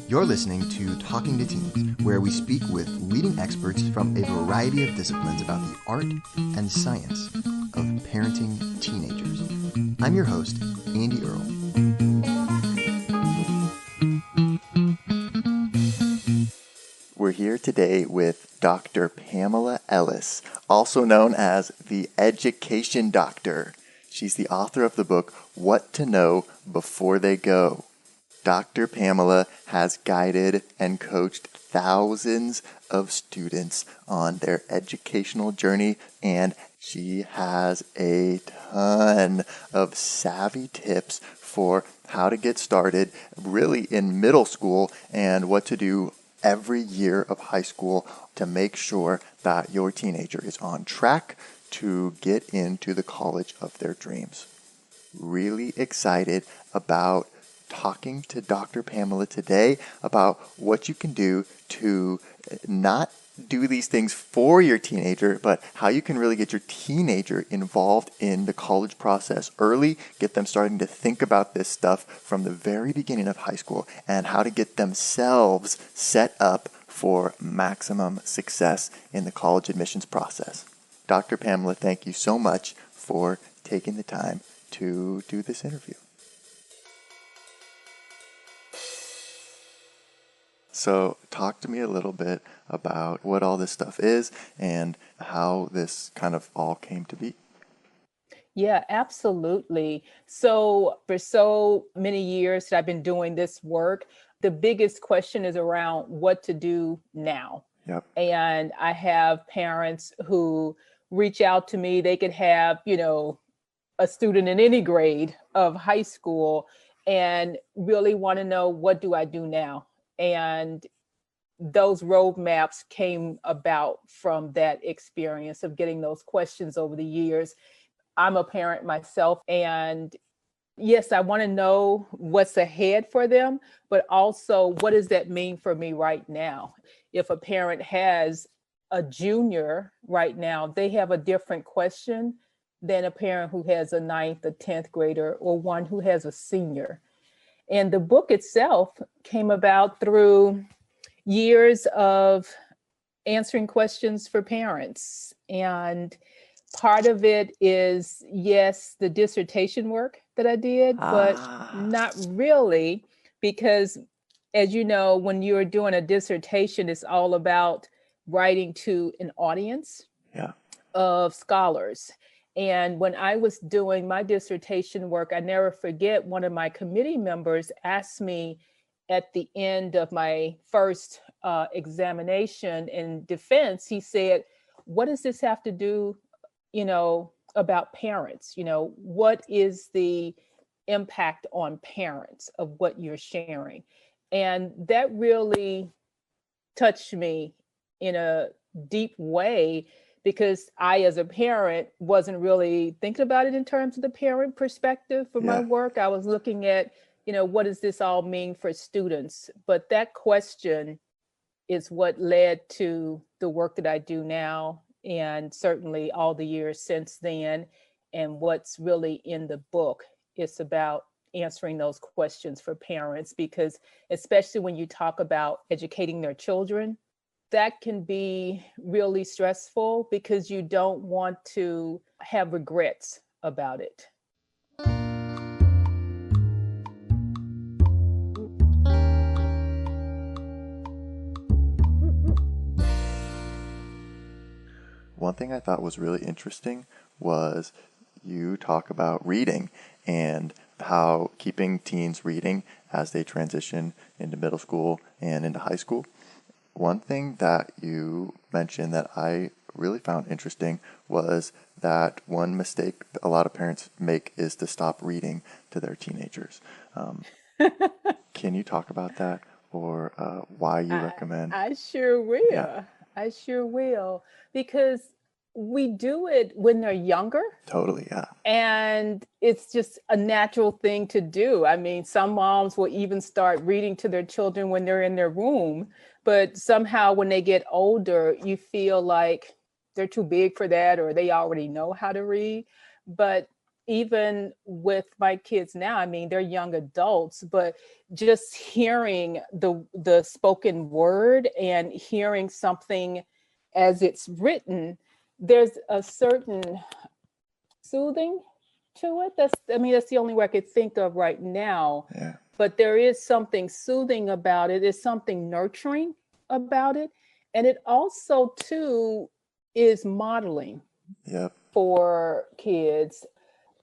You're listening to Talking to Teens, where we speak with leading experts from a variety of disciplines about the art and science of parenting teenagers. I'm your host, Andy Earle. We're here today with Dr. Pamela Ellis, also known as the Education Doctor. She's the author of the book, What to Know Before They Go. Dr. Pamela has guided and coached thousands of students on their educational journey, and she has a ton of savvy tips for how to get started really in middle school and what to do every year of high school to make sure that your teenager is on track to get into the college of their dreams. Really excited about talking to Dr. Pamela today about what you can do to not do these things for your teenager, but how you can really get your teenager involved in the college process early, get them starting to think about this stuff from the very beginning of high school, and how to get themselves set up for maximum success in the college admissions process. Dr. Pamela, thank you so much for taking the time to do this interview. So talk to me a little bit about what all this stuff is and how this kind of all came to be. Yeah, absolutely. So for so many years that I've been doing this work, the biggest question is around what to do now. Yep. And I have parents who reach out to me. They could have, a student in any grade of high school and really want to know, what do I do now? And those roadmaps came about from that experience of getting those questions over the years. I'm a parent myself, and yes, I want to know what's ahead for them, but also what does that mean for me right now? If a parent has a junior right now, they have a different question than a parent who has a ninth, a 10th grader, or one who has a senior. And the book itself came about through years of answering questions for parents. And part of it is, yes, the dissertation work that I did, but not really, because as you know, when you're doing a dissertation, it's all about writing to an audience of scholars. And when I was doing my dissertation work, I never forget one of my committee members asked me at the end of my first examination in defense, he said, what does this have to do, about parents? What is the impact on parents of what you're sharing? And that really touched me in a deep way, because I, as a parent, wasn't really thinking about it in terms of the parent perspective for my work. I was looking at, what does this all mean for students? But that question is what led to the work that I do now, and certainly all the years since then. And what's really in the book is about answering those questions for parents, because especially when you talk about educating their children, that can be really stressful because you don't want to have regrets about it. One thing I thought was really interesting was you talk about reading and how keeping teens reading as they transition into middle school and into high school. One thing that you mentioned that I really found interesting was that one mistake a lot of parents make is to stop reading to their teenagers. Can you talk about that, or why you recommend? I sure will. Yeah. I sure will. Because we do it when they're younger. Totally, yeah. And it's just a natural thing to do. I mean, some moms will even start reading to their children when they're in their room, but somehow when they get older, you feel like they're too big for that, or they already know how to read. But even with my kids now, I mean, they're young adults, but just hearing the spoken word and hearing something as it's written, there's a certain soothing to it. That's the only way I could think of right now. Yeah. But there is something soothing about it. There's something nurturing about it. And it also too is modeling Yep. for kids.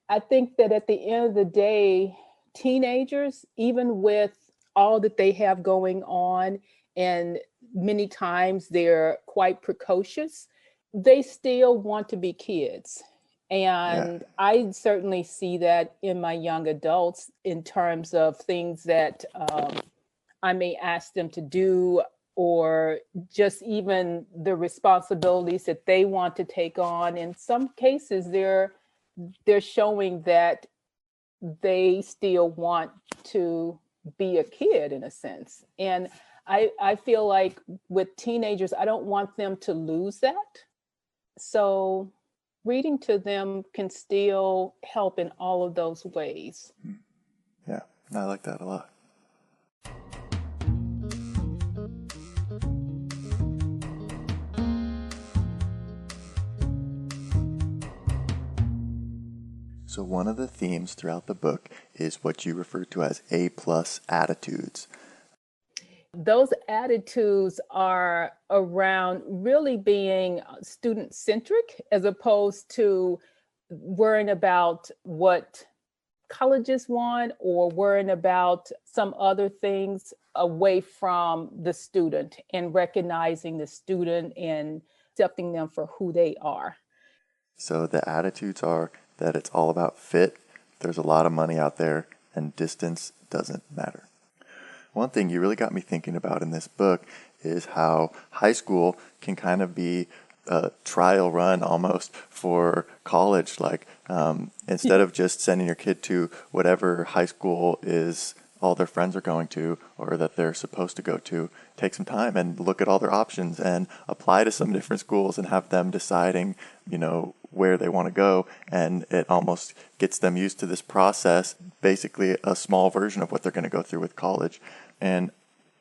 I think that at the end of the day, teenagers, even with all that they have going on, and many times they're quite precocious, they still want to be kids. Yeah. And I certainly see that in my young adults in terms of things that I may ask them to do, or just even the responsibilities that they want to take on. In some cases, they're showing that they still want to be a kid in a sense. And I feel like with teenagers, I don't want them to lose that. So reading to them can still help in all of those ways. Yeah. I like that a lot. So one of the themes throughout the book is what you refer to as A+ attitudes. Those attitudes are around really being student centric as opposed to worrying about what colleges want or worrying about some other things away from the student, and recognizing the student and accepting them for who they are. So the attitudes are that it's all about fit, there's a lot of money out there, and distance doesn't matter. One thing you really got me thinking about in this book is how high school can kind of be a trial run almost for college. Like instead of just sending your kid to whatever high school is all their friends are going to or that they're supposed to go to, take some time and look at all their options and apply to some different schools and have them deciding, where they want to go. And it almost gets them used to this process, basically a small version of what they're going to go through with college. And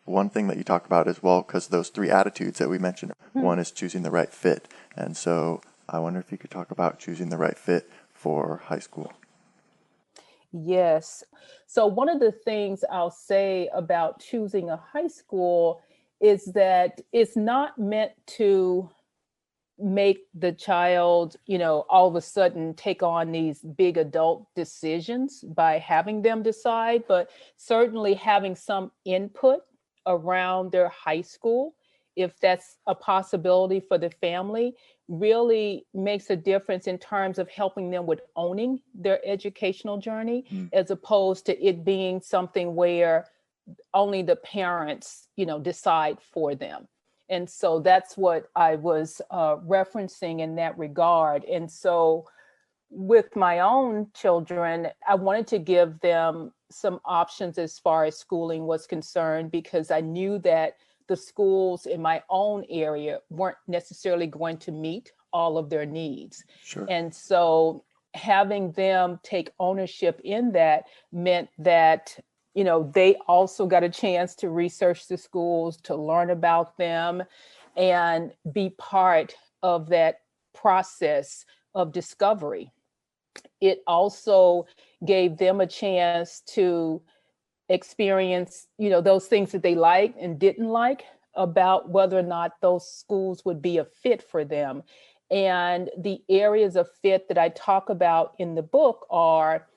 one thing that you talk about as well, because those 3 attitudes that we mentioned, one is choosing the right fit. And so I wonder if you could talk about choosing the right fit for high school. Yes. So one of the things I'll say about choosing a high school is that it's not meant to make the child, all of a sudden take on these big adult decisions by having them decide, but certainly having some input around their high school, if that's a possibility for the family, really makes a difference in terms of helping them with owning their educational journey, as opposed to it being something where only the parents, decide for them. And so that's what I was referencing in that regard. And so with my own children, I wanted to give them some options as far as schooling was concerned, because I knew that the schools in my own area weren't necessarily going to meet all of their needs. Sure. And so having them take ownership in that meant that they also got a chance to research the schools, to learn about them, and be part of that process of discovery. It also gave them a chance to experience, those things that they liked and didn't like about whether or not those schools would be a fit for them. And the areas of fit that I talk about in the book are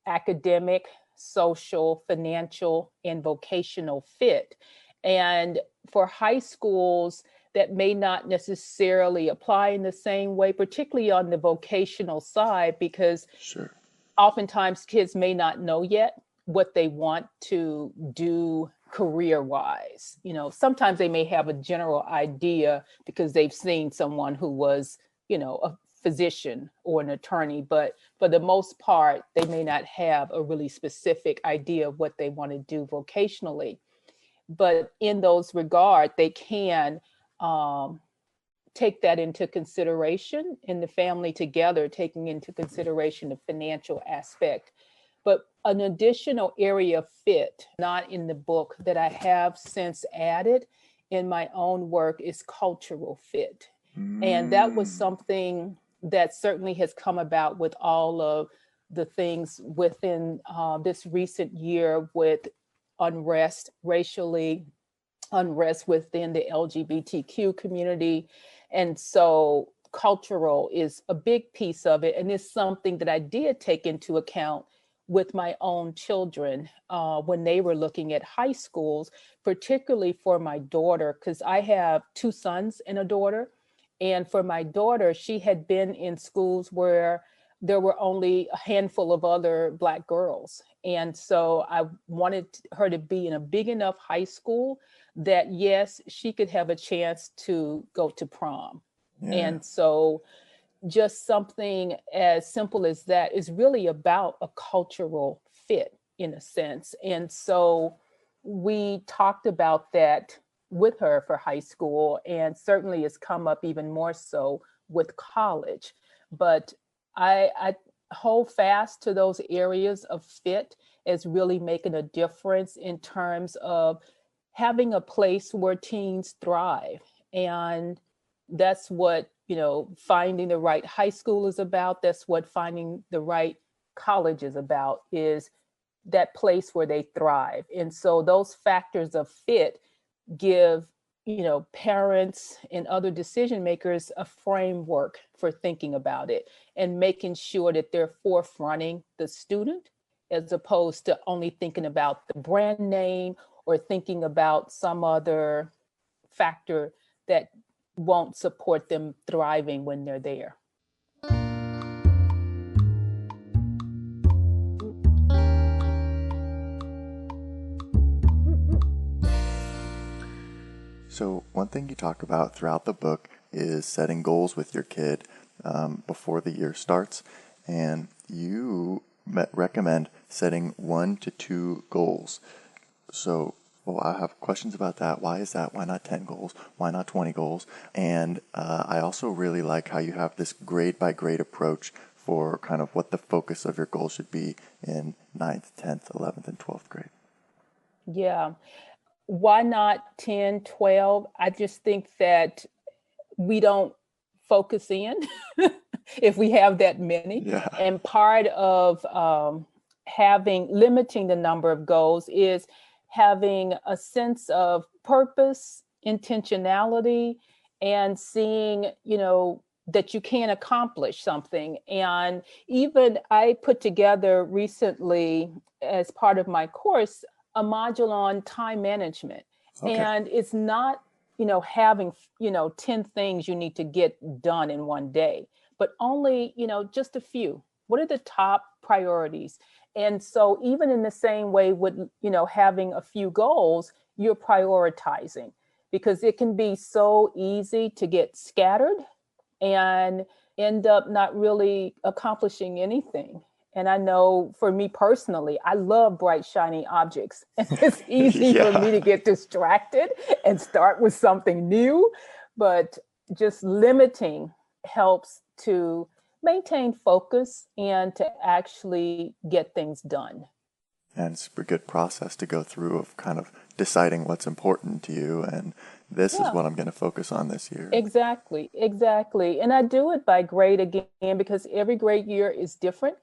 academic, social, financial, and vocational fit. And for high schools, that may not necessarily apply in the same way, particularly on the vocational side, because Sure. oftentimes kids may not know yet what they want to do career-wise. Sometimes they may have a general idea because they've seen someone who was, a physician or an attorney, but for the most part, they may not have a really specific idea of what they want to do vocationally. But in those regards, they can take that into consideration, and the family together taking into consideration the financial aspect. But an additional area of fit, not in the book, that I have since added in my own work is cultural fit. And that was Mm. something that certainly has come about with all of the things within this recent year with unrest, racially unrest within the LGBTQ community. And so cultural is a big piece of it. And it's something that I did take into account with my own children when they were looking at high schools, particularly for my daughter, because I have two sons and a daughter. And for my daughter, she had been in schools where there were only a handful of other Black girls. And so I wanted her to be in a big enough high school that, yes, she could have a chance to go to prom. Yeah. And so just something as simple as that is really about a cultural fit in a sense. And so we talked about that with her for high school, and certainly it's come up even more so with college. But I hold fast to those areas of fit as really making a difference in terms of having a place where teens thrive. And that's what, finding the right high school is about. That's what finding the right college is about, is that place where they thrive. And so those factors of fit give, parents and other decision makers a framework for thinking about it and making sure that they're forefronting the student as opposed to only thinking about the brand name or thinking about some other factor that won't support them thriving when they're there. So, one thing you talk about throughout the book is setting goals with your kid before the year starts. And you recommend setting 1 to 2 goals. So, well, I have questions about that. Why is that? Why not 10 goals? Why not 20 goals? And I also really like how you have this grade by grade approach for kind of what the focus of your goal should be in 9th, 10th, 11th, and 12th grade. Yeah. Why not 10, 12? I just think that we don't focus in if we have that many. Yeah. And part of limiting the number of goals is having a sense of purpose, intentionality, and seeing, that you can accomplish something. And even I put together recently, as part of my course, a module on time management. Okay. And it's not, having, 10 things you need to get done in one day, but only, just a few. What are the top priorities? And so even in the same way with, having a few goals, you're prioritizing, because it can be so easy to get scattered and end up not really accomplishing anything. And I know for me personally, I love bright, shiny objects. And it's easy for me Yeah. to get distracted and start with something new. But just limiting helps to maintain focus and to actually get things done. And it's a good process to go through of kind of deciding what's important to you, and this is Yeah. what I'm going to focus on this year. Exactly, exactly. And I do it by grade again because every grade year is different.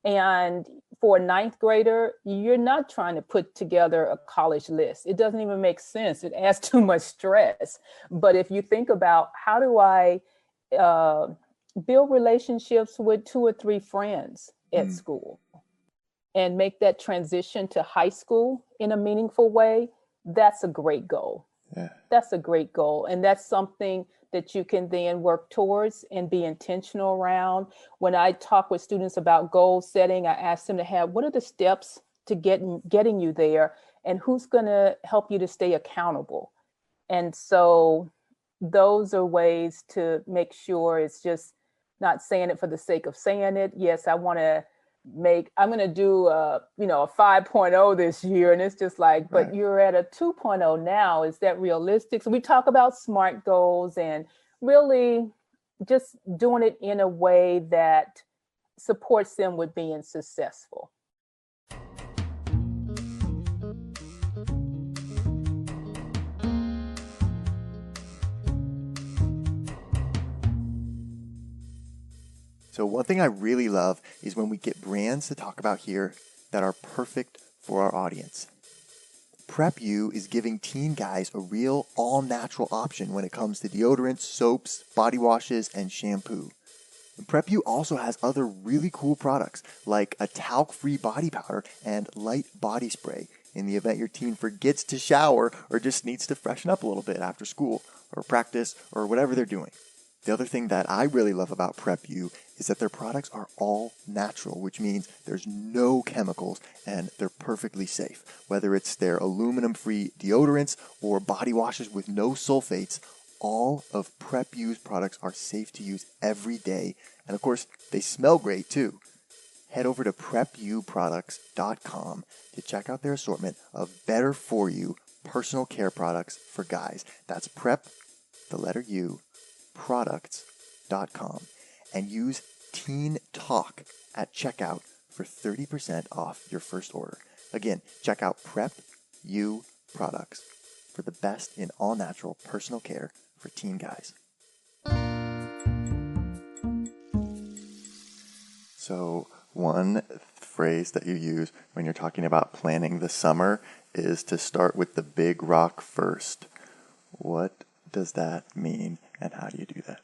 And for a ninth grader, you're not trying to put together a college list. It doesn't even make sense. It adds too much stress. But if you think about how do I uh, build relationships with 2 or 3 friends at Mm, school and make that transition to high school in a meaningful way, that's a great goal. yeah. That's a great goal. And that's something that you can then work towards and be intentional around. When I talk with students about goal setting, I ask them to have what are the steps to getting you there, and who's going to help you to stay accountable. And so those are ways to make sure it's just not saying it for the sake of saying it. Yes, I'm going to do a 5.0 this year, and it's just like, but Right. you're at a 2.0 now. Is that realistic? So we talk about SMART goals and really just doing it in a way that supports them with being successful. So one thing I really love is when we get brands to talk about here that are perfect for our audience. Prep U is giving teen guys a real all-natural option when it comes to deodorants, soaps, body washes, and shampoo. And Prep U also has other really cool products like a talc-free body powder and light body spray in the event your teen forgets to shower or just needs to freshen up a little bit after school or practice or whatever they're doing. The other thing that I really love about Prep U is that their products are all natural, which means there's no chemicals and they're perfectly safe. Whether it's their aluminum-free deodorants or body washes with no sulfates, all of Prep U's products are safe to use every day. And of course, they smell great too. Head over to prepuproducts.com to check out their assortment of better for you personal care products for guys. That's prep, the letter U, products.com, and use Teen Talk at checkout for 30% off your first order. Again, check out Prep U Products for the best in all natural personal care for teen guys. So one phrase that you use when you're talking about planning the summer is to start with the big rock first. What does that mean, and how do you do that?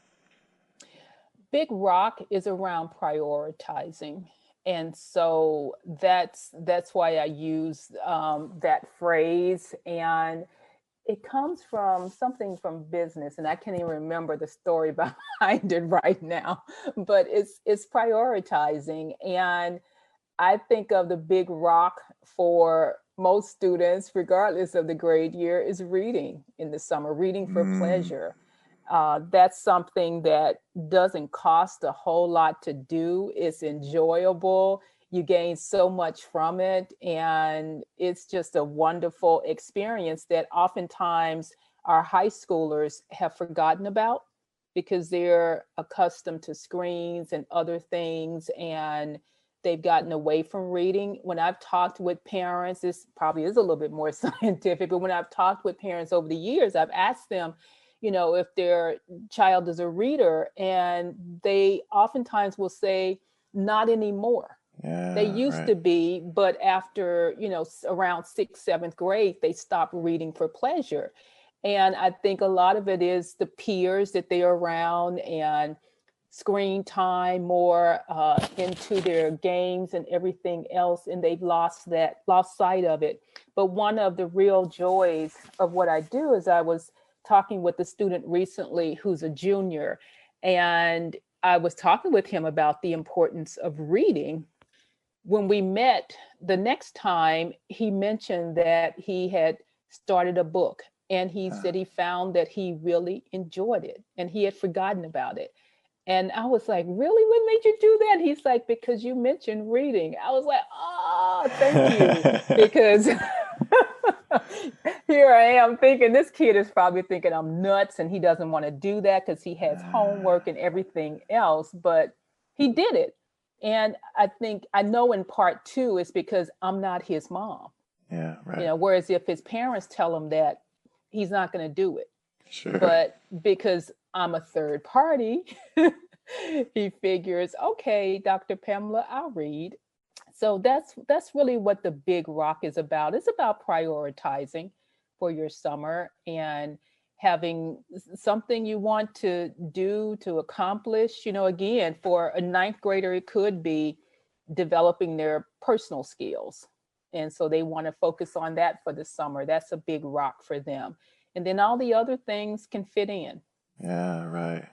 Big rock is around prioritizing. And so that's why I use that phrase. And it comes from something from business, and I can't even remember the story behind it right now. But it's prioritizing, and I think of the big rock for most students, regardless of the grade year, is reading in the summer, reading for pleasure. That's something that doesn't cost a whole lot to do. It's enjoyable. You gain so much from it. And it's just a wonderful experience that oftentimes our high schoolers have forgotten about because they're accustomed to screens and other things. And they've gotten away from reading. When I've talked with parents, this probably is a little bit more scientific, but when I've talked with parents over the years, I've asked them, if their child is a reader, and they oftentimes will say, not anymore. Yeah, They used to be, but after, around sixth, seventh grade, they stopped reading for pleasure. And I think a lot of it is the peers that they're around and screen time more into their games and everything else, and they've lost sight of it. But one of the real joys of what I do is I was talking with a student recently who's a junior, and I was talking with him about the importance of reading. When we met the next time, he mentioned that he had started a book, and he said he found that he really enjoyed it and he had forgotten about it. And I was like, really? What made you do that? He's like, because you mentioned reading. I was like, oh, thank you. Because here I am thinking this kid is probably thinking I'm nuts and he doesn't want to do that because he has homework and everything else. But he did it. And I know in part too, it's because I'm not his mom. Yeah, right. Whereas if his parents tell him that, he's not going to do it. Sure. But because I'm a third party, he figures, okay, Dr. Pamela, I'll read. So that's really what the big rock is about. It's about prioritizing for your summer and having something you want to do to accomplish. Again, for a ninth grader, it could be developing their personal skills. And so they want to focus on that for the summer. That's a big rock for them. And then all the other things can fit in. Yeah, right.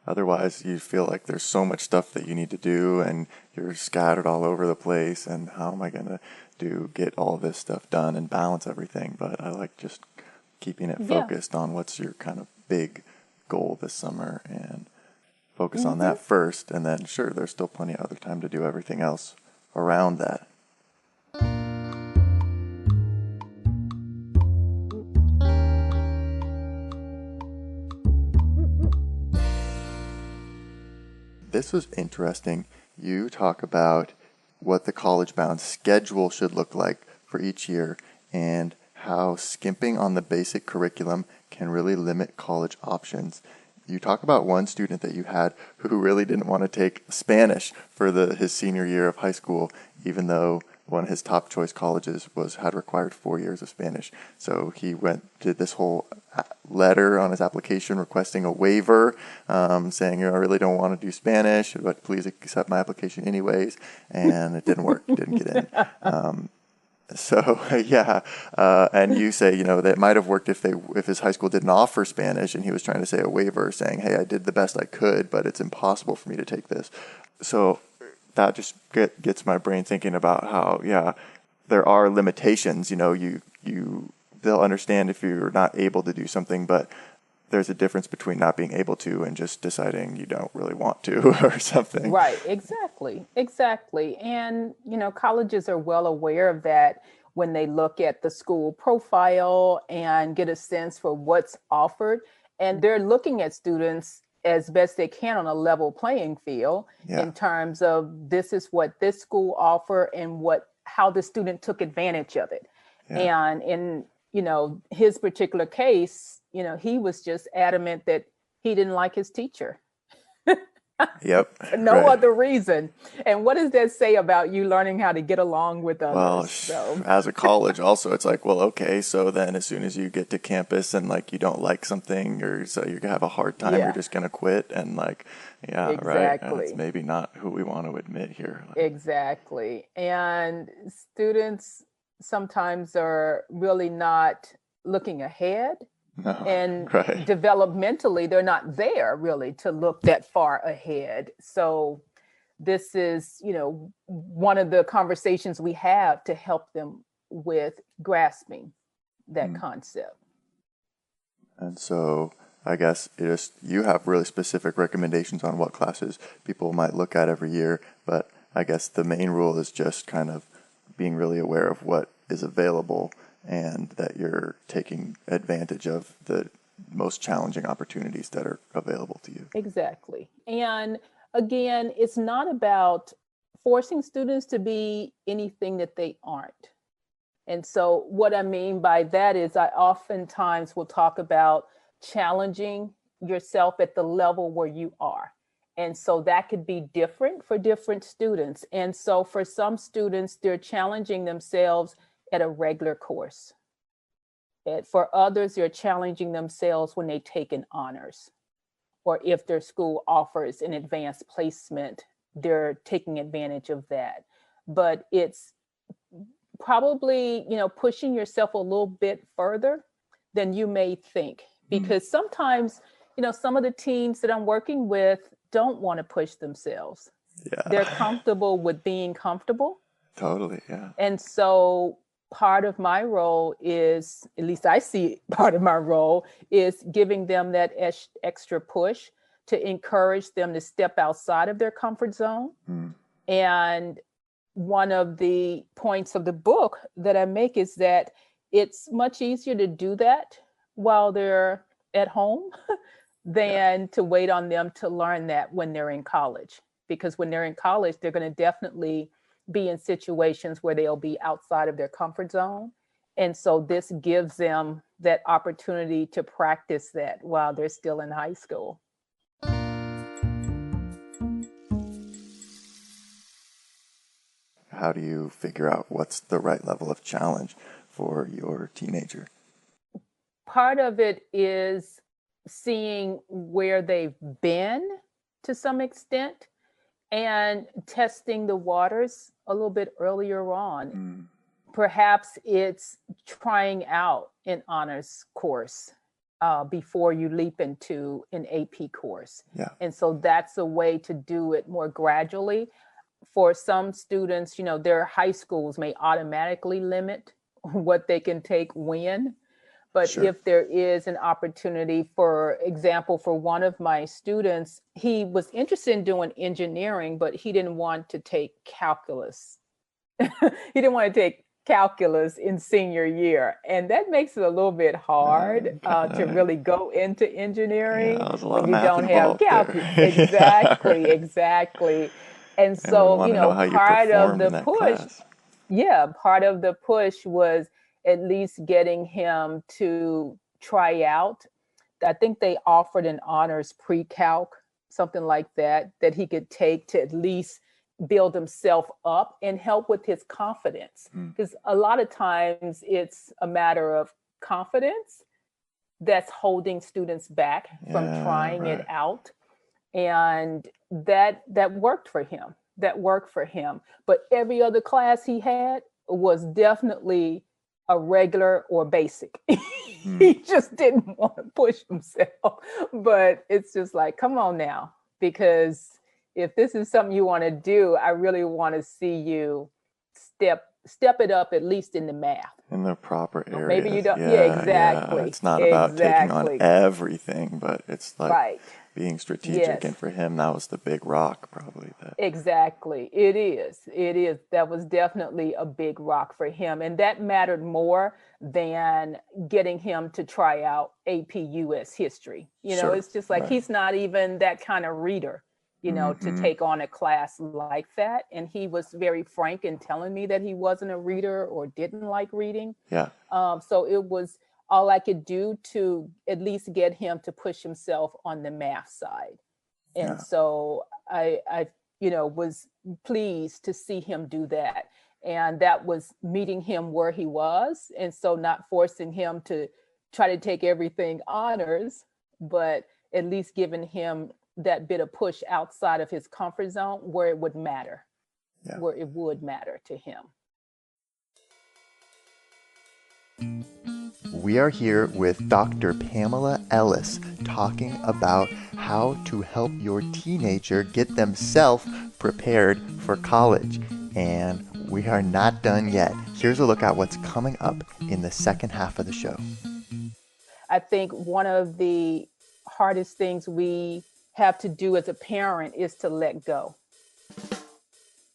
Otherwise, you feel like there's so much stuff that you need to do and you're scattered all over the place. And how am I going to get all this stuff done and balance everything? But I like just keeping it focused on what's your kind of big goal this summer and focus on that first. And then, sure, there's still plenty of other time to do everything else around that. this was interesting. You talk about what the college-bound schedule should look like for each year and how skimping on the basic curriculum can really limit college options. You talk about one student that you had who really didn't want to take Spanish for his senior year of high school, even though one of his top choice colleges had required 4 years of Spanish. So he did this whole letter on his application requesting a waiver, saying, I really don't want to do Spanish, but please accept my application anyways. And it didn't work. Didn't get in. So yeah, and you say, that might have worked if his high school didn't offer Spanish and he was trying to say a waiver saying, hey, I did the best I could, but it's impossible for me to take this. So that just gets my brain thinking about how, there are limitations. They'll understand if you're not able to do something, but there's a difference between not being able to and just deciding you don't really want to or something. Right, exactly. And, colleges are well aware of that when they look at the school profile and get a sense for what's offered. And they're looking at students as best they can on a level playing field in terms of this is what this school offer and how the student took advantage of it. And in, his particular case, he was just adamant that he didn't like his teacher. Yep. No other reason. And what does that say about you learning how to get along with others? Well, as a college also, it's like, well, okay, so then as soon as you get to campus and you don't like something or so you're gonna have a hard time, you're just gonna quit and exactly. Right. And it's maybe not who we want to admit here. Exactly. And students sometimes are really not looking ahead. No, and developmentally, they're not there really to look that far ahead. So this is, one of the conversations we have to help them with grasping that concept. And so I guess you have really specific recommendations on what classes people might look at every year, but I guess the main rule is just kind of being really aware of what is available and that you're taking advantage of the most challenging opportunities that are available to you. Exactly. And again, it's not about forcing students to be anything that they aren't. And so what I mean by that is I oftentimes will talk about challenging yourself at the level where you are. And so that could be different for different students. And so for some students, they're challenging themselves at a regular course. And for others, they're challenging themselves when they take an honors, or if their school offers an advanced placement, they're taking advantage of that. But it's probably, pushing yourself a little bit further than you may think, because sometimes, some of the teams that I'm working with don't want to push themselves. They're comfortable with being comfortable. Totally, yeah. And so part of my role is, at least I see part of my role is giving them that extra push to encourage them to step outside of their comfort zone. And one of the points of the book that I make is that it's much easier to do that while they're at home than to wait on them to learn that when they're in college. Because when they're in college, they're going to definitely be in situations where they'll be outside of their comfort zone. And so this gives them that opportunity to practice that while they're still in high school. How do you figure out what's the right level of challenge for your teenager? Part of it is seeing where they've been to some extent and testing the waters a little bit earlier on. Perhaps it's trying out an honors course before you leap into an AP course. And so that's a way to do it more gradually. For some students, their high schools may automatically limit what they can take when. But if there is an opportunity, for example, for one of my students, he was interested in doing engineering, but he didn't want to take calculus. He didn't want to take calculus in senior year, and that makes it a little bit hard to really go into Yeah, engineering there's a lot when of you math don't have involved there. calculus. Yeah, Exactly, right. exactly. And And we so, want to know how you part of performed in the that push, class. yeah, part of the push was at least getting him to try out. I think they offered an honors pre-calc, something like that, that he could take to at least build himself up and help with his confidence. Mm. Because a lot of times it's a matter of confidence that's holding students back from Yeah, trying it right. out. And that worked for him. That worked for him. But every other class he had was definitely a regular or basic. Mm. He just didn't want to push himself. But it's just like, come on now, because if this is something you want to do, I really want to see you step it up at least in the math. In the proper Maybe you areas. don't. Yeah, Yeah, yeah. exactly. It's not about taking on Exactly. everything, but it's like Right. being strategic. Yes. And for him, that was the big rock, probably. That. Exactly. It is. It is. That was definitely a big rock for him. And that mattered more than getting him to try out AP US history. Sure. It's just like Right. he's not even that kind of reader, to Mm-hmm. take on a class like that. And he was very frank in telling me that he wasn't a reader or didn't like reading. Yeah. So it was all I could do to at least get him to push himself on the math side. And Yeah. so I was pleased to see him do that. And that was meeting him where he was. And so not forcing him to try to take everything honors, but at least giving him that bit of push outside of his comfort zone where it would matter, Yeah. where it would matter to him. We are here with Dr. Pamela Ellis talking about how to help your teenager get themselves prepared for college. And we are not done yet. Here's a look at what's coming up in the second half of the show. I think one of the hardest things we have to do as a parent is to let go.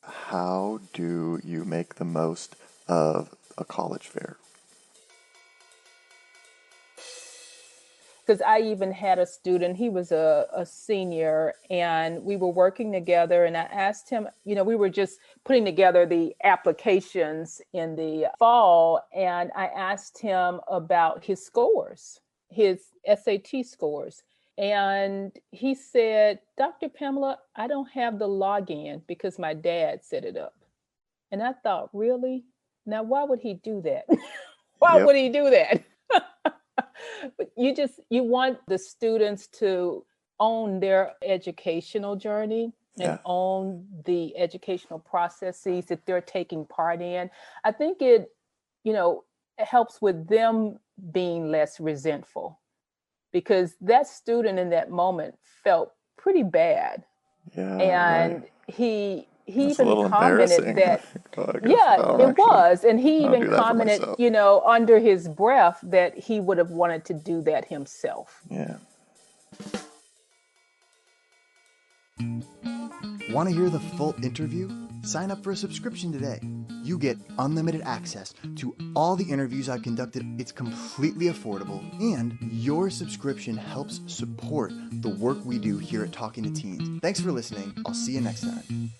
How do you make the most of a college fair? Because I even had a student, he was a senior, and we were working together, and I asked him, we were just putting together the applications in the fall, and I asked him about his scores, his SAT scores. And he said, Dr. Pamela, I don't have the login because my dad set it up. And I thought, really? Now, why would he do that? Why Yep. would he do that? But you want the students to own their educational journey and Yeah. own the educational processes that they're taking part in. I think it helps with them being less resentful, because that student in that moment felt pretty bad. Yeah, And right. he That's a even little commented embarrassing. that, Oh, I guess yeah, I'll it actually was. And he I'll even do that for commented, myself. under his breath that he would have wanted to do that himself. Yeah. Want to hear the full interview? Sign up for a subscription today. You get unlimited access to all the interviews I've conducted. It's completely affordable, and your subscription helps support the work we do here at Talking to Teens. Thanks for listening. I'll see you next time.